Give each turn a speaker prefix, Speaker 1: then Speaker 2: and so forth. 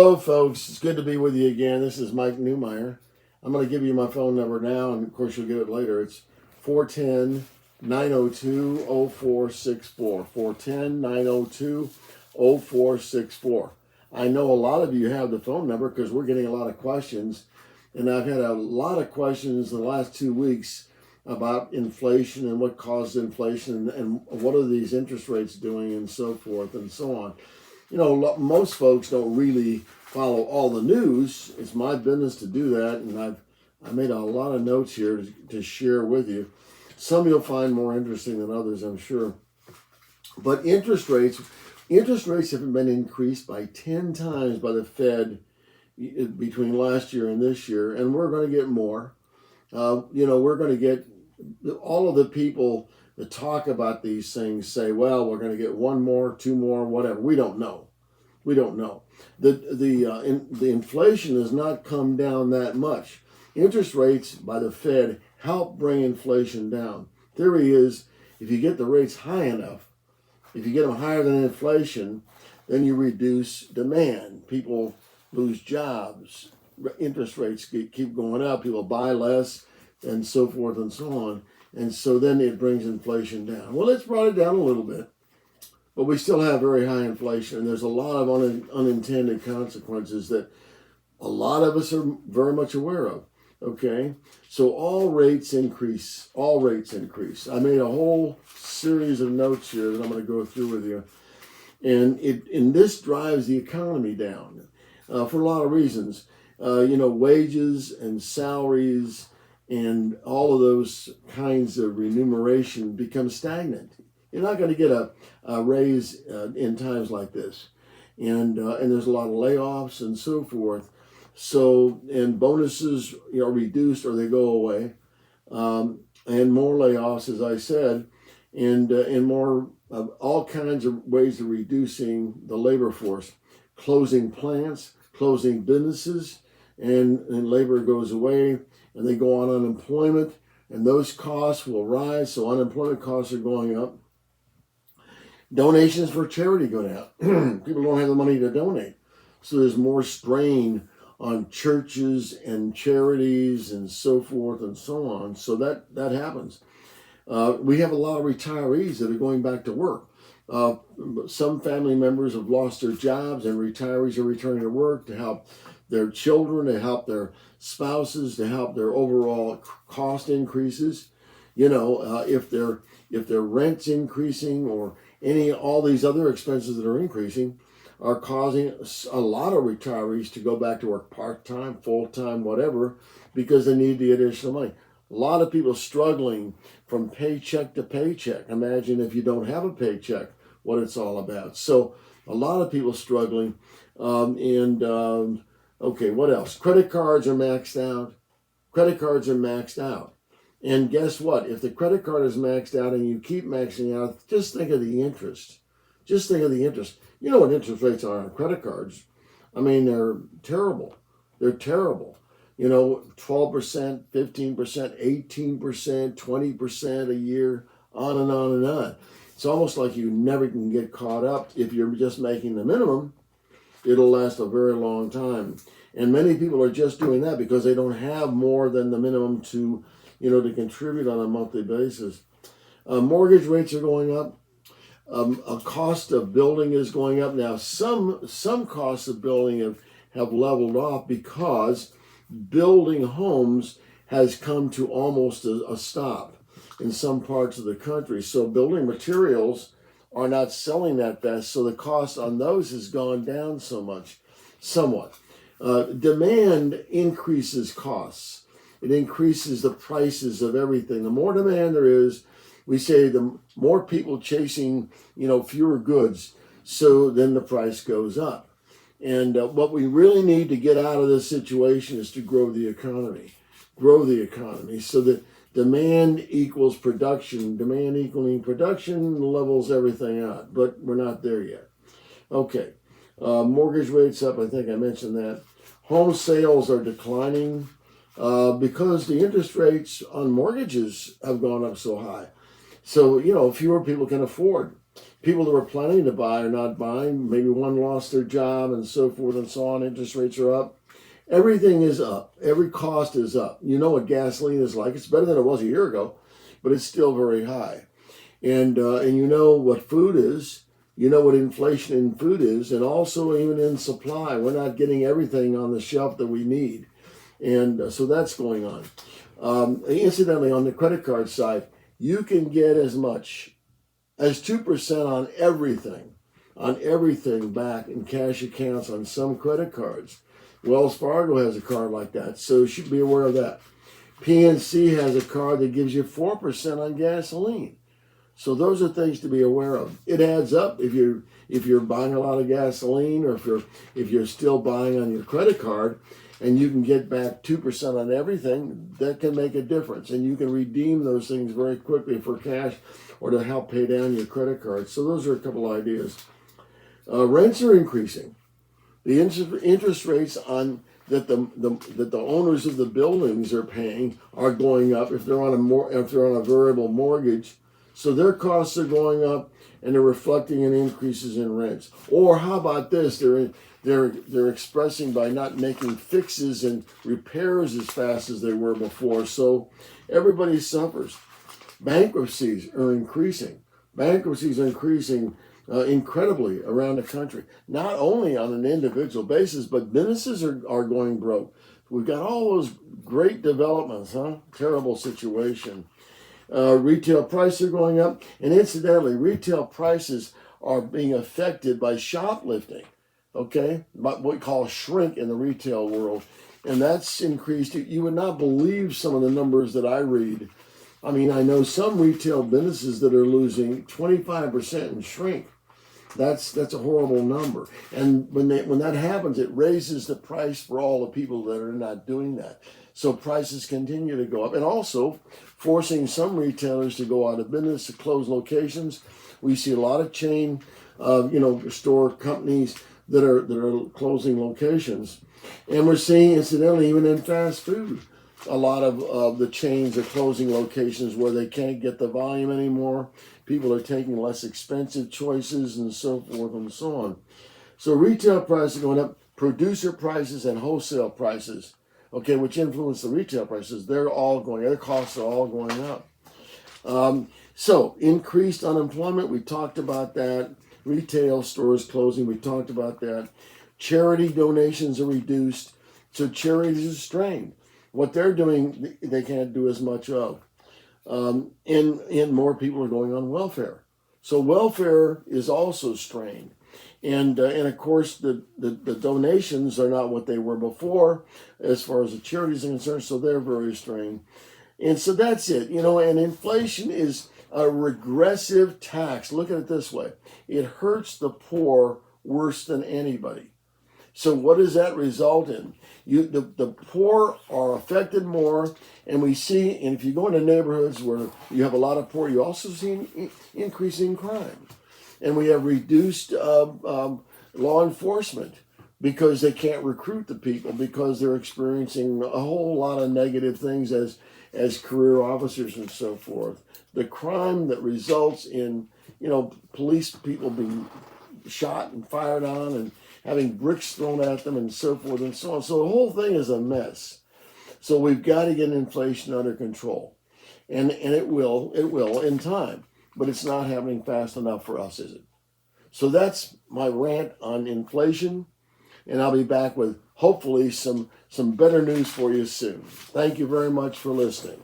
Speaker 1: Hello, folks. It's good to be with you again. This is Mike Newmeyer. I'm going to give you my phone number now, and of course, you'll get it later. It's 410 902 0464. 410 902 0464. I know a lot of you have the phone number because we're getting a lot of questions, and I've had a lot of questions in the last 2 weeks about inflation and what caused inflation and what are these interest rates doing and so forth and so on. You know, most folks don't really follow all the news. It's my business to do that, and I made a lot of notes here to share with you. Some you'll find more interesting than others, I'm sure. But interest rates have been increased by 10 times by the Fed between last year and this year, and we're going to get more. We're going to get all of the people that talk about these things say, well, we're going to get one more, two more, whatever. We don't know. The inflation has not come down that much. Interest rates by the Fed help bring inflation down. Theory is, if you get the rates high enough, if you get them higher than inflation, then you reduce demand. People lose jobs. Interest rates keep going up. People buy less, and so forth and so on. And so then it brings inflation down. Well, it's brought it down a little bit, but we still have very high inflation. And there's a lot of unintended consequences that a lot of us are very much aware of. Okay, so all rates increase. I made a whole series of notes here that I'm going to go through with you. And this drives the economy down for a lot of reasons. Wages and salaries and all of those kinds of remuneration become stagnant. You're not going to get a raise in times like this. And there's a lot of layoffs and so forth. So, and bonuses are reduced or they go away. And more layoffs, as I said, and more all kinds of ways of reducing the labor force, closing plants, closing businesses, and labor goes away, and they go on unemployment, and those costs will rise. So unemployment costs are going up. Donations for charity go down. People don't have the money to donate, so there's more strain on churches and charities and so forth and so on. So that happens. We have a lot of retirees that are going back to work. Some family members have lost their jobs, and retirees are returning to work to help their children, to help their spouses, to help their overall cost increases. If their rent's increasing or all these other expenses that are increasing are causing a lot of retirees to go back to work part-time, full-time, whatever, because they need the additional money. A lot of people struggling from paycheck to paycheck. Imagine if you don't have a paycheck, what it's all about. So a lot of people struggling. Okay, what else? Credit cards are maxed out. And guess what? If the credit card is maxed out and you keep maxing out, just think of the interest. You know what interest rates are on credit cards. I mean, they're terrible. 12%, 15%, 18%, 20% a year, on and on and on. It's almost like you never can get caught up. If you're just making the minimum, it'll last a very long time. And many people are just doing that because they don't have more than the minimum to contribute on a monthly basis. Mortgage rates are going up. A cost of building is going up. Now, some costs of building have leveled off because building homes has come to almost a stop in some parts of the country. So building materials are not selling that fast. So the cost on those has gone down somewhat. Demand increases costs. It increases the prices of everything. The more demand there is, we say the more people chasing, fewer goods, so then the price goes up. And what we really need to get out of this situation is to grow the economy so that demand equals production. Demand equaling production levels everything out, but we're not there yet. Okay, mortgage rates up, I think I mentioned that. Home sales are declining because the interest rates on mortgages have gone up so high. So, fewer people can afford People that were planning to buy are not buying. Maybe one lost their job and so forth and so on. Interest rates are up. Everything is up. Every cost is up. You know what gasoline is like. It's better than it was a year ago, but it's still very high. And you know what food is. You know what inflation in food is, and also even in supply. We're not getting everything on the shelf that we need. And so that's going on. Incidentally, on the credit card side, you can get as much as 2% on everything back in cash accounts on some credit cards. Wells Fargo has a card like that, so you should be aware of that. PNC has a card that gives you 4% on gasoline. So those are things to be aware of. It adds up if you're buying a lot of gasoline, or if you're still buying on your credit card, and you can get back 2% on everything. That can make a difference, and you can redeem those things very quickly for cash or to help pay down your credit card. So those are a couple ideas. Rents are increasing. The interest rates on that the owners of the buildings are paying are going up if they're on a variable mortgage. So their costs are going up, and they're reflecting in increases in rents. Or how about this? They're expressing by not making fixes and repairs as fast as they were before. So everybody suffers. Bankruptcies are increasing. Incredibly around the country, not only on an individual basis, but businesses are going broke. We've got all those great developments, Terrible situation. Retail prices are going up, and incidentally, retail prices are being affected by shoplifting, okay? What we call shrink in the retail world, and that's increased. You would not believe some of the numbers that I read. I mean, I know some retail businesses that are losing 25% in shrink. That's a horrible number. And when that happens, it raises the price for all the people that are not doing that. So prices continue to go up, and also forcing some retailers to go out of business, to close locations. We see a lot of chain, store companies that are closing locations, and we're seeing, incidentally, even in fast food, a lot of the chains are closing locations where they can't get the volume anymore. People are taking less expensive choices and so forth and so on. So retail prices are going up, producer prices and wholesale prices, okay, which influence the retail prices. Their costs are all going up. So increased unemployment, we talked about that. Retail stores closing, we talked about that. Charity donations are reduced, so charities are strained. What they're doing, they can't do as much of. And more people are going on welfare. So welfare is also strained. And of course, the donations are not what they were before as far as the charities are concerned, so they're very strained. And so that's it. And inflation is a regressive tax. Look at it this way. It hurts the poor worse than anybody. So what does that result in? The poor are affected more, and we see, and if you go into neighborhoods where you have a lot of poor, you also see increasing crime. And we have reduced law enforcement because they can't recruit the people because they're experiencing a whole lot of negative things as career officers and so forth. The crime that results in, police people being shot and fired on and having bricks thrown at them and so forth and so on. So the whole thing is a mess. So we've got to get inflation under control. And it will in time, but it's not happening fast enough for us, is it? So that's my rant on inflation, and I'll be back with hopefully some better news for you soon. Thank you very much for listening.